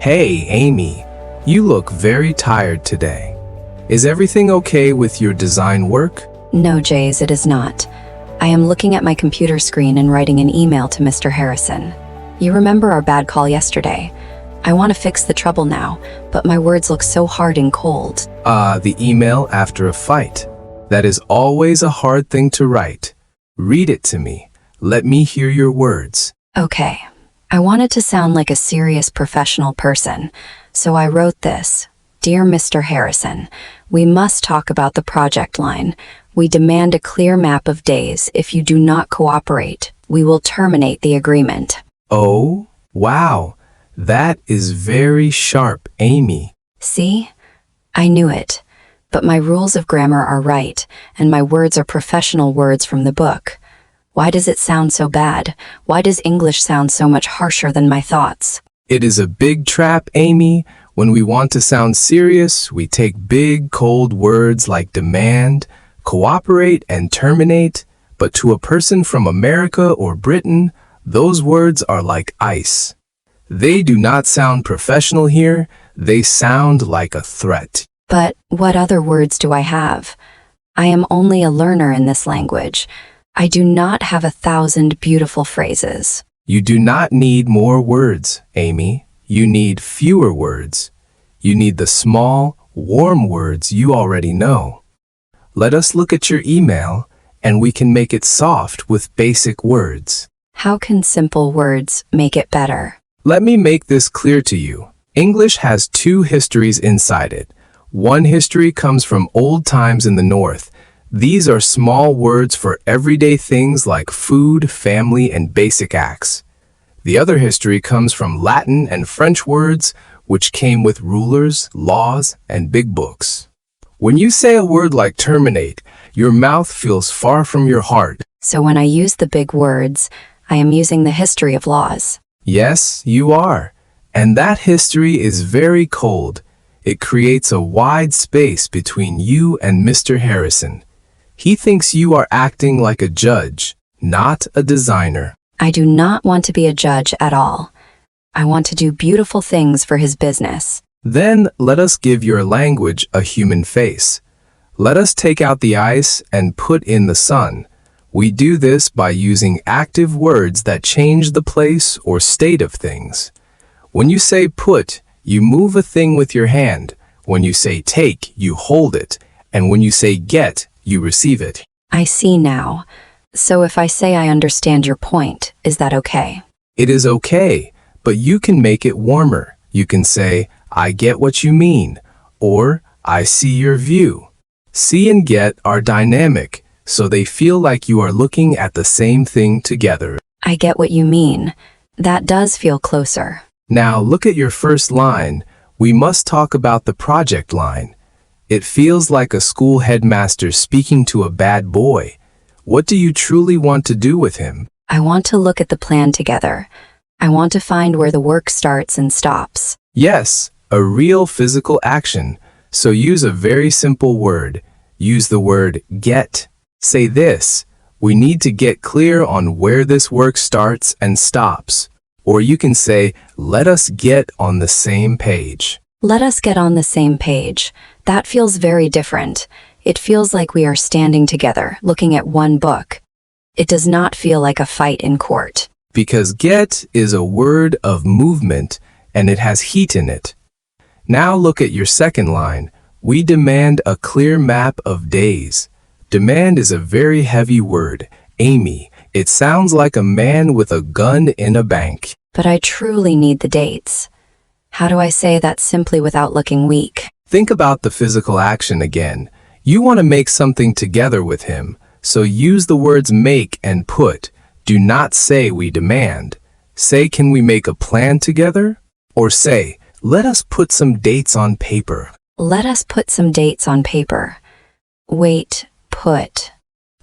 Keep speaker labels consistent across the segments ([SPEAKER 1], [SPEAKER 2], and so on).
[SPEAKER 1] Hey, Amy, you look very tired today. Is everything okay with your design work?
[SPEAKER 2] No, Jayz, it is not. I am looking at my computer screen and writing an email to Mr. Harrison. You remember our bad call yesterday? I want to fix the trouble now, but my words look so hard and cold.
[SPEAKER 1] The email after a fight. That is always a hard thing to write. Read it to me. Let me hear your words.
[SPEAKER 2] Okay. I wanted to sound like a serious professional person, so I wrote this. Dear Mr. Harrison, we must talk about the project line. We demand a clear map of days. If you do not cooperate, we will terminate the agreement.
[SPEAKER 1] Oh, wow. That is very sharp, Amy.
[SPEAKER 2] See? I knew it. But my rules of grammar are right, and my words are professional words from the book. Why does it sound so bad? Why does English sound so much harsher than my thoughts?
[SPEAKER 1] It is a big trap, Amy. When we want to sound serious, we take big, cold words like demand, cooperate, and terminate. But to a person from America or Britain, those words are like ice. They do not sound professional here. They sound like a threat.
[SPEAKER 2] But what other words do I have? I am only a learner in this language. I do not have 1,000 beautiful phrases.
[SPEAKER 1] You do not need more words, Amy. You need fewer words. You need the small, warm words you already know. Let us look at your email, and we can make it soft with basic words.
[SPEAKER 2] How can simple words make it better?
[SPEAKER 1] Let me make this clear to you. English has two histories inside it. One history comes from old times in the North. These are small words for everyday things like food, family, and basic acts. The other history comes from Latin and French words, which came with rulers, laws, and big books. When you say a word like terminate, your mouth feels far from your heart.
[SPEAKER 2] So when I use the big words, I am using the history of laws.
[SPEAKER 1] Yes, you are. And that history is very cold. It creates a wide space between you and Mr. Harrison. He thinks you are acting like a judge, not a designer.
[SPEAKER 2] I do not want to be a judge at all. I want to do beautiful things for his business.
[SPEAKER 1] Then let us give your language a human face. Let us take out the ice and put in the sun. We do this by using active words that change the place or state of things. When you say put, you move a thing with your hand. When you say take, you hold it. And when you say get, you receive it.
[SPEAKER 2] I see now. So if I say I understand your point, is that okay?
[SPEAKER 1] It is okay, but you can make it warmer. You can say, I get what you mean, or I see your view. See and get are dynamic, so they feel like you are looking at the same thing together.
[SPEAKER 2] I get what you mean. That does feel closer.
[SPEAKER 1] Now look at your first line. We must talk about the project line. It feels like a school headmaster speaking to a bad boy. What do you truly want to do with him?
[SPEAKER 2] I want to look at the plan together. I want to find where the work starts and stops.
[SPEAKER 1] Yes, a real physical action. So use a very simple word. Use the word get. Say this: we need to get clear on where this work starts and stops. Or you can say, let us get on the same page.
[SPEAKER 2] Let us get on the same page. That feels very different. It feels like we are standing together, looking at one book. It does not feel like a fight in court.
[SPEAKER 1] Because get is a word of movement, and it has heat in it. Now look at your second line. We demand a clear map of days. Demand is a very heavy word. Amy, it sounds like a man with a gun in a bank.
[SPEAKER 2] But I truly need the dates. How do I say that simply without looking weak?
[SPEAKER 1] Think about the physical action again. You want to make something together with him, so use the words make and put. Do not say we demand. Say, can we make a plan together? Or say, let us put some dates on paper.
[SPEAKER 2] Let us put some dates on paper. Wait, put.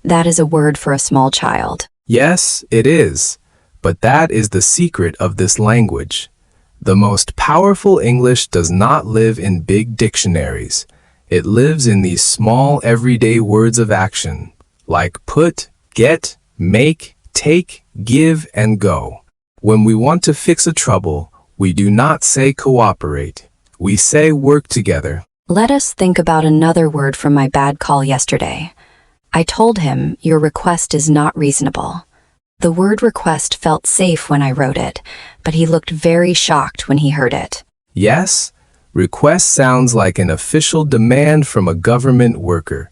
[SPEAKER 2] That is a word for a small child.
[SPEAKER 1] Yes, it is. But that is the secret of this language. The most powerful English does not live in big dictionaries. It lives in these small everyday words of action, like put, get, make, take, give, and go. When we want to fix a trouble, We do not say cooperate. We say work together.
[SPEAKER 2] Let us think about another word from my bad call yesterday. I told him, your request is not reasonable. The word request felt safe when I wrote it, but he looked very shocked when he heard it.
[SPEAKER 1] Yes, request sounds like an official demand from a government worker.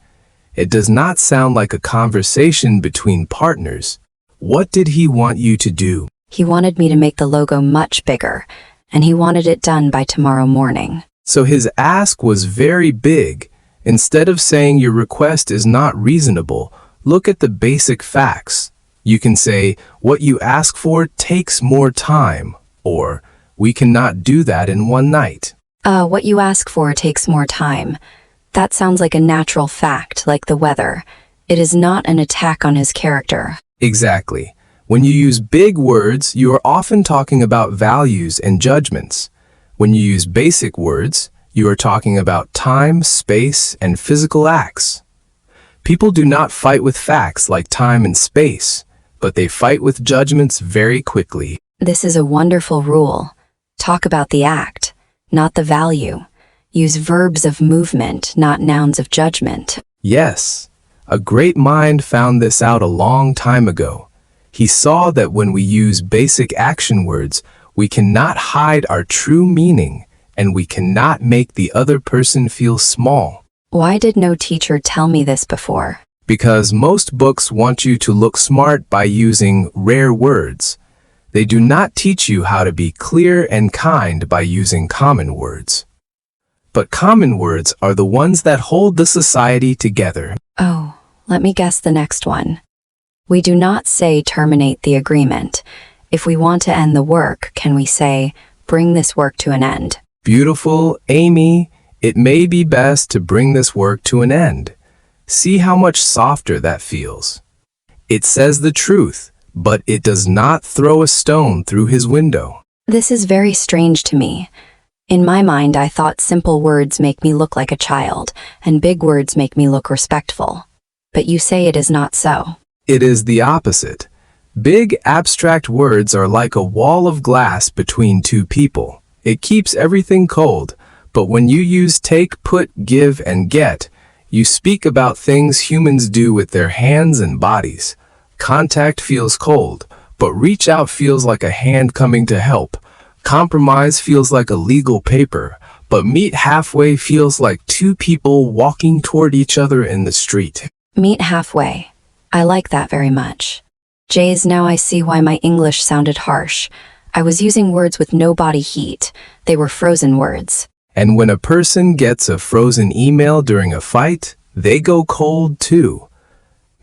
[SPEAKER 1] It does not sound like a conversation between partners. What did he want you to do?
[SPEAKER 2] He wanted me to make the logo much bigger, and he wanted it done by tomorrow morning.
[SPEAKER 1] So his ask was very big. Instead of saying your request is not reasonable, look at the basic facts. You can say, what you ask for takes more time, or we cannot do that in one night.
[SPEAKER 2] What you ask for takes more time. That sounds like a natural fact, like the weather. It is not an attack on his character.
[SPEAKER 1] Exactly. When you use big words, you are often talking about values and judgments. When you use basic words, you are talking about time, space, and physical acts. People do not fight with facts like time and space, but they fight with judgments very quickly.
[SPEAKER 2] This is a wonderful rule. Talk about the act, not the value. Use verbs of movement, not nouns of judgment.
[SPEAKER 1] Yes, a great mind found this out a long time ago. He saw that when we use basic action words, we cannot hide our true meaning, and we cannot make the other person feel small.
[SPEAKER 2] Why did no teacher tell me this before?
[SPEAKER 1] Because most books want you to look smart by using rare words. They do not teach you how to be clear and kind by using common words. But common words are the ones that hold the society together.
[SPEAKER 2] Oh, let me guess the next one. We do not say terminate the agreement. If we want to end the work, can we say, bring this work to an end?
[SPEAKER 1] Beautiful, Amy. It may be best to bring this work to an end. See how much softer that feels. It says the truth, but it does not throw a stone through his window.
[SPEAKER 2] This is very strange to me. In my mind, I thought simple words make me look like a child, and big words make me look respectful. But you say it is not so.
[SPEAKER 1] It is the opposite. Big, abstract words are like a wall of glass between two people. It keeps everything cold, but when you use take, put, give, and get, you speak about things humans do with their hands and bodies. Contact feels cold, but reach out feels like a hand coming to help. Compromise feels like a legal paper, but meet halfway feels like two people walking toward each other in the street.
[SPEAKER 2] Meet halfway. I like that very much. Jayz, now I see why my English sounded harsh. I was using words with no body heat. They were frozen words.
[SPEAKER 1] And when a person gets a frozen email during a fight, they go cold too.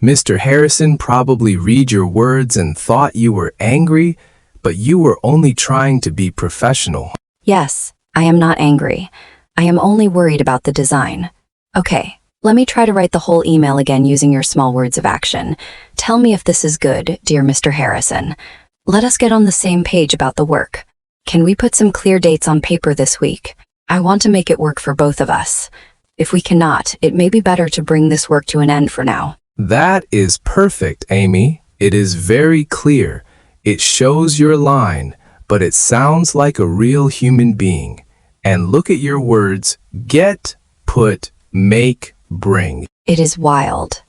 [SPEAKER 1] Mr. Harrison probably read your words and thought you were angry, but you were only trying to be professional.
[SPEAKER 2] Yes, I am not angry. I am only worried about the design. Okay, let me try to write the whole email again using your small words of action. Tell me if this is good, dear Mr. Harrison. Let us get on the same page about the work. Can we put some clear dates on paper this week? I want to make it work for both of us. If we cannot, it may be better to bring this work to an end for now.
[SPEAKER 1] That is perfect, Amy. It is very clear. It shows your line, but it sounds like a real human being. And look at your words: get, put, make, bring.
[SPEAKER 2] It is wild.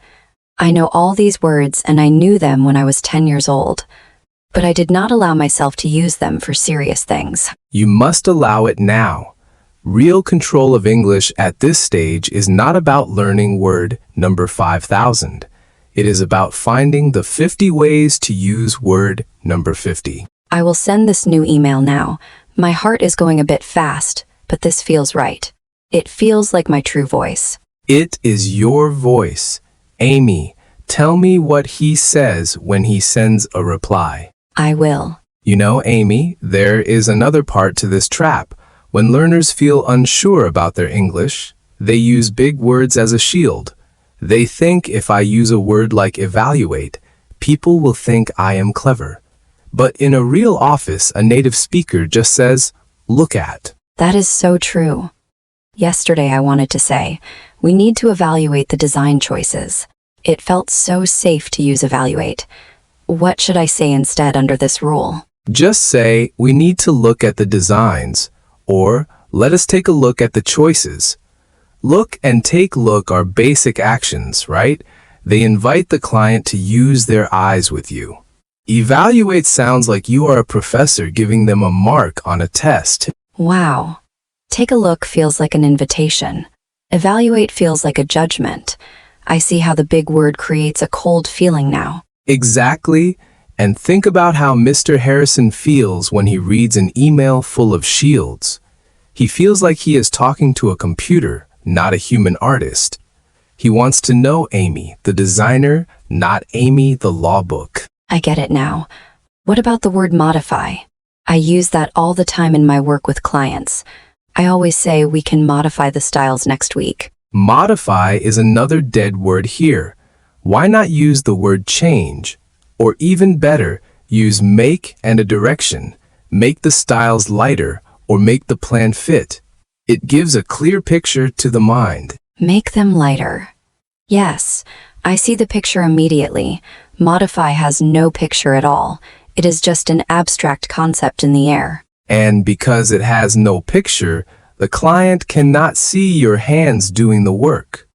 [SPEAKER 2] I know all these words and I knew them when I was 10 years old, but I did not allow myself to use them for serious things.
[SPEAKER 1] You must allow it now. Real control of English at this stage is not about learning word number 5,000. It is about finding the 50 ways to use word number 50.
[SPEAKER 2] I will send this new email now. My heart is going a bit fast, but this feels right. It feels like my true voice.
[SPEAKER 1] It is your voice. Amy, tell me what he says when he sends a reply.
[SPEAKER 2] I will.
[SPEAKER 1] You know, Amy, there is another part to this trap. When learners feel unsure about their English, they use big words as a shield. They think if I use a word like evaluate, people will think I am clever. But in a real office, a native speaker just says, look at.
[SPEAKER 2] That is so true. Yesterday I wanted to say, we need to evaluate the design choices. It felt so safe to use evaluate. What should I say instead under this rule?
[SPEAKER 1] Just say, we need to look at the designs, or let us take a look at the choices. Look and take look are basic actions, right? They invite the client to use their eyes with you. Evaluate sounds like you are a professor giving them a mark on a test.
[SPEAKER 2] Wow. Take a look feels like an invitation. Evaluate feels like a judgment. I see how the big word creates a cold feeling now.
[SPEAKER 1] Exactly. And think about how Mr. Harrison feels when he reads an email full of shields. He feels like he is talking to a computer, not a human artist. He wants to know Amy, the designer, not Amy, the law book.
[SPEAKER 2] I get it now. What about the word modify? I use that all the time in my work with clients. I always say we can modify the styles next week.
[SPEAKER 1] Modify is another dead word here. Why not use the word change? Or even better, use make and a direction. Make the styles lighter or make the plan fit. It gives a clear picture to the mind.
[SPEAKER 2] Make them lighter. Yes, I see the picture immediately. Modify has no picture at all. It is just an abstract concept in the air.
[SPEAKER 1] And because it has no picture, the client cannot see your hands doing the work.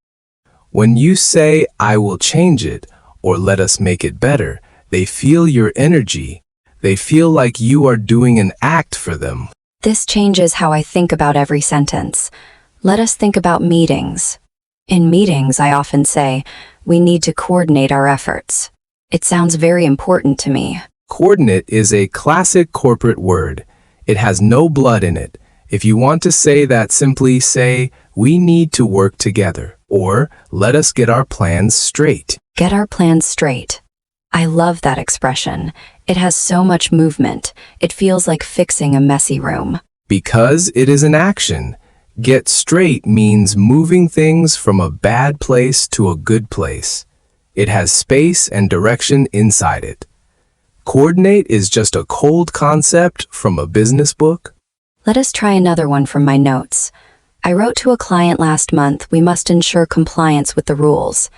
[SPEAKER 1] When you say, I will change it, or let us make it better, they feel your energy. They feel like you are doing an act for them.
[SPEAKER 2] This changes how I think about every sentence. Let us think about meetings. In meetings, I often say, we need to coordinate our efforts. It sounds very important to me.
[SPEAKER 1] Coordinate is a classic corporate word. It has no blood in it. If you want to say that, simply say, we need to work together, or let us get our plans straight.
[SPEAKER 2] Get our plans straight. I love that expression. It has so much movement. It feels like fixing a messy room.
[SPEAKER 1] Because it is an action. Get straight means moving things from a bad place to a good place. It has space and direction inside it. Coordinate is just a cold concept from a business book.
[SPEAKER 2] Let us try another one from my notes. I wrote to a client last month, we must ensure compliance with the rules.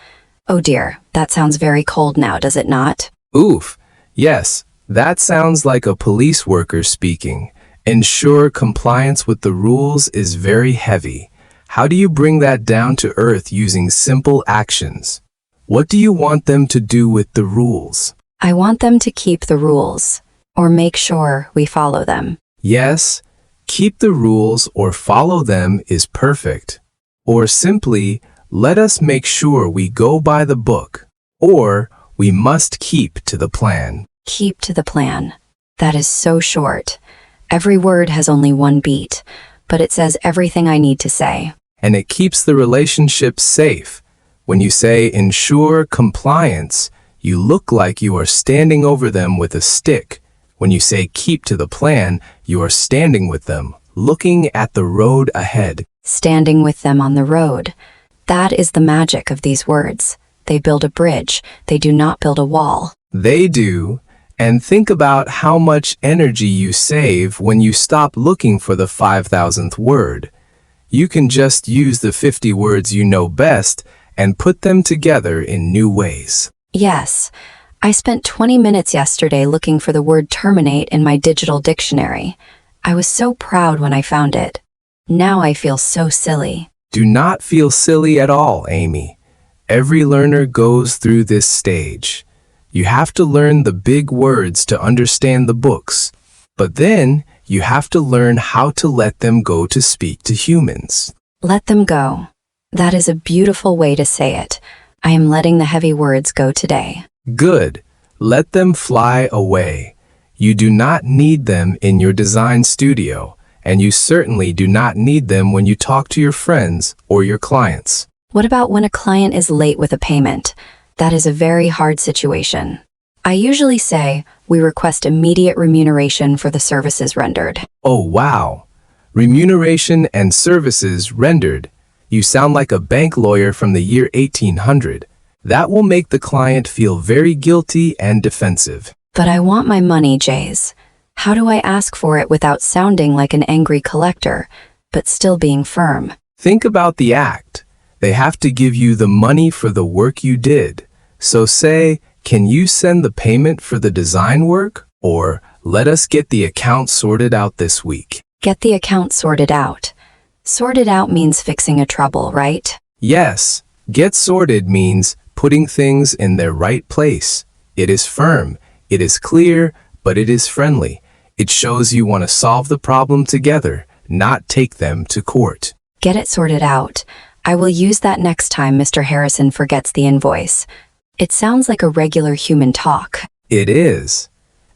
[SPEAKER 2] Oh dear, that sounds very cold now, does it not?
[SPEAKER 1] Oof, yes, that sounds like a police worker speaking. Ensure compliance with the rules is very heavy. How do you bring that down to earth using simple actions? What do you want them to do with the rules?
[SPEAKER 2] I want them to keep the rules, or make sure we follow them.
[SPEAKER 1] Yes, keep the rules or follow them is perfect. Or simply, let us make sure we go by the book. Or, we must keep to the plan.
[SPEAKER 2] Keep to the plan. That is so short. Every word has only one beat, but it says everything I need to say.
[SPEAKER 1] And it keeps the relationship safe. When you say ensure compliance, you look like you are standing over them with a stick. When you say keep to the plan, you are standing with them, looking at the road ahead.
[SPEAKER 2] Standing with them on the road. That is the magic of these words. They build a bridge. They do not build a wall.
[SPEAKER 1] They do. And think about how much energy you save when you stop looking for the 5,000th word. You can just use the 50 words you know best and put them together in new ways.
[SPEAKER 2] Yes, I spent 20 minutes yesterday looking for the word terminate in my digital dictionary. I was so proud when I found it. Now I feel so silly.
[SPEAKER 1] Do not feel silly at all, Amy. Every learner goes through this stage. You have to learn the big words to understand the books, but then you have to learn how to let them go to speak to humans.
[SPEAKER 2] Let them go. That is a beautiful way to say it. I am letting the heavy words go today.
[SPEAKER 1] Good. Let them fly away. You do not need them in your design studio, and you certainly do not need them when you talk to your friends or your clients.
[SPEAKER 2] What about when a client is late with a payment? That is a very hard situation. I usually say, we request immediate remuneration for the services rendered.
[SPEAKER 1] Oh, wow. Remuneration and services rendered. You sound like a bank lawyer from the year 1800. That will make the client feel very guilty and defensive.
[SPEAKER 2] But I want my money, Jayz. How do I ask for it without sounding like an angry collector, but still being firm?
[SPEAKER 1] Think about the act. They have to give you the money for the work you did. So say, can you send the payment for the design work? Or, Let us get the account sorted out this week.
[SPEAKER 2] Get the account sorted out. Sorted out means fixing a trouble, right?
[SPEAKER 1] Yes, get sorted means putting things in their right place. It is firm, it is clear, but it is friendly. It shows you want to solve the problem together, not take them to court.
[SPEAKER 2] Get it sorted out. I will use that next time Mr. Harrison forgets the invoice. It sounds like a regular human talk.
[SPEAKER 1] It is.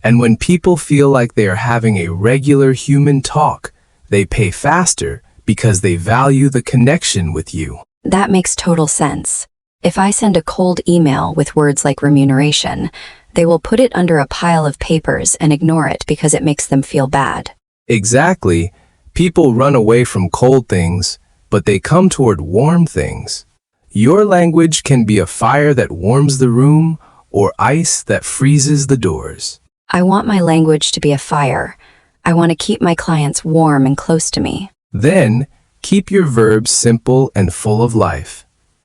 [SPEAKER 1] And when people feel like they are having a regular human talk, they pay faster because they value the connection with you.
[SPEAKER 2] That makes total sense. If I send a cold email with words like remuneration, they will put it under a pile of papers and ignore it because it makes them feel bad.
[SPEAKER 1] Exactly. People run away from cold things, but they come toward warm things. Your language can be a fire that warms the room or ice that freezes the doors.
[SPEAKER 2] I want my language to be a fire. I want to keep my clients warm and close to me.
[SPEAKER 1] Then, keep your verbs simple and full of life.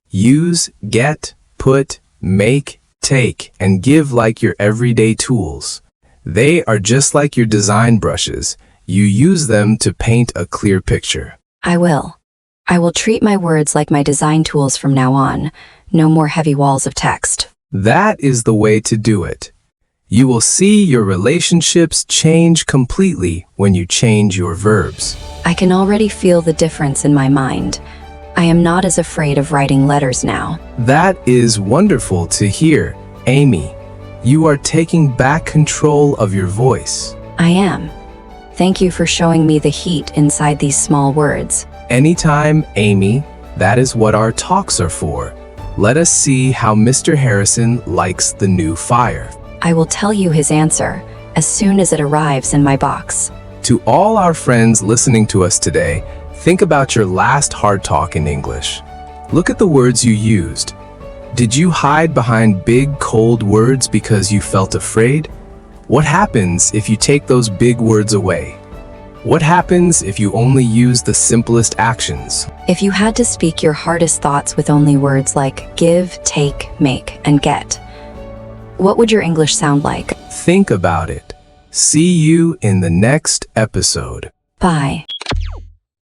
[SPEAKER 1] Use, get, put, make, take, and give like your everyday tools. They are just like your design brushes. You use them to paint a clear picture.
[SPEAKER 2] I will. I will treat my words like my design tools from now on. No more heavy walls of text.
[SPEAKER 1] That is the way to do it. You will see your relationships change completely when you change your verbs.
[SPEAKER 2] I can already feel the difference in my mind. I am not as afraid of writing letters now.
[SPEAKER 1] That is wonderful to hear, Amy. You are taking back control of your voice.
[SPEAKER 2] I am. Thank you for showing me the heat inside these small words.
[SPEAKER 1] Anytime, Amy. That is what our talks are for. Let us see how Mr. Harrison likes the new fire.
[SPEAKER 2] I will tell you his answer as soon as it arrives in my box.
[SPEAKER 1] To all our friends listening to us today, think about your last hard talk in English. Look at the words you used. Did you hide behind big, cold words because you felt afraid? What happens if you take those big words away? What happens if you only use the simplest actions?
[SPEAKER 2] If you had to speak your hardest thoughts with only words like give, take, make, and get, what would your English sound like?
[SPEAKER 1] Think about it. See you in the next episode.
[SPEAKER 2] Bye.